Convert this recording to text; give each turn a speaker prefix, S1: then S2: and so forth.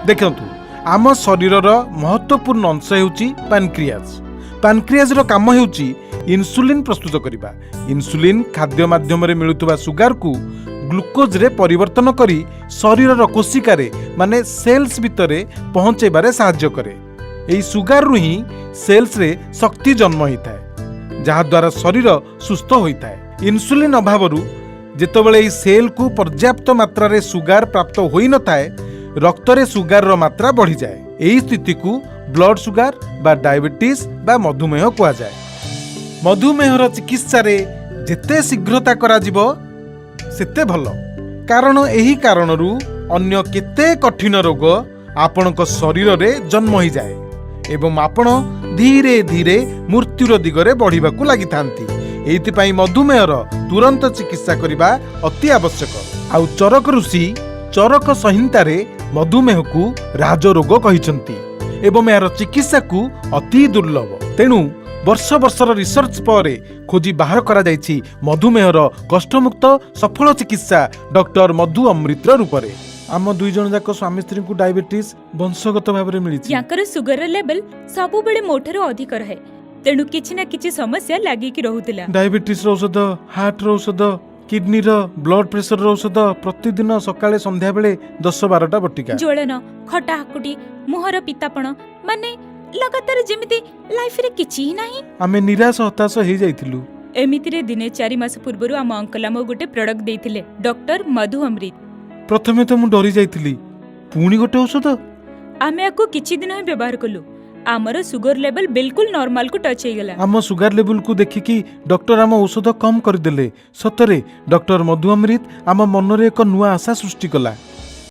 S1: देखंतु आम शरीरर महत्वपूर्ण अंश हेउची पैनक्रियाज। पैनक्रियाजर काम हेउची इन्सुलिन प्रस्तुत करिबा। इन्सुलिन खाद्य माध्यम रे मिलुतबा सुगार को ग्लुकोज रे परिवर्तन करी शरीरर कोशिकारे माने सेल्स भितरे पहुंचेबारे साहाय्य करे। एई सुगार रु ही सेल्स रे शक्ति जन्म होइताए, जहा द्वारा शरीर सुस्थ होइताए। इन्सुलिन अभावरु जेतबेले एई सेल को पर्याप्त मात्रा रे सुगार प्राप्त होई न थाए, रक्त रे सुगार रो मात्रा बढ़ी जाए। एई स्थिति को ब्लड सुगार बा डायबिटीज बा मधुमेह कुआ जाए। मधुमेहर चिकित्सा रे जेते शीघ्रता करा जिवो सेते भलो, कारण एही कारणरू अन्य केते कठिन रोग आपणक शरीर रे जन्म होई जाए एवं आपण धीरे धीरे मृत्युर दिगरे बढ़िबाकू लागिथांती। एइथिपाई मधुमेहर तुरंत चिकित्सा करिबा अति आवश्यक। आउ चरक ऋषि चरक संहितारे मधुमेह को राजरोग कहिसंती एवं यार चिकित्सा को अति दुर्लभ। तेणु वर्ष वर्षर रिसर्च पर खोजी बाहर करा जायछि मधुमेहर कष्टमुक्त सफल चिकित्सा डॉक्टर मधु अमृत रूप में। आम दुई जन जाक स्वामी स्त्री को डायबिटीज वंशगत भाव में मिली।
S2: याकर सुगर लेवल सब बेले मोठरो अधिक रहे, तेणु किछि ना किछि समस्या लागि कि रहुतिला।
S1: डायबिटीज औषध, हार्ट औषध, किडनी ब्लड प्रेशर औषध प्रतिदिन सकाळे संध्या बेले 10-12टा बटिका।
S2: ज्वलन, खटा हाकुटी, मुहर पितापण माने लगातार जेमिति लाइफ रे किछि ही नाही।
S1: आमे निराश हताश हे जाइथिलु।
S2: एमिति रे दिने 4 मास पूर्वरु आम अंकल आम गोटे प्रोडक्ट देथिले, डॉक्टर मधु अमृत।
S1: प्रथमे तो मु डरी जाइथिली, पुणी गोटे औषध।
S2: आमे आको किछि दिन व्यवहार कलु, आमर सुगर लेवल बिल्कुल नॉर्मल को टच हेगला।
S1: आम सुगर लेवल को देखिकी डॉक्टर आम औषध कम करदेले। सतरे डॉक्टर मधु अमृत आम मन रे एक नुआ आशा सृष्टि कला।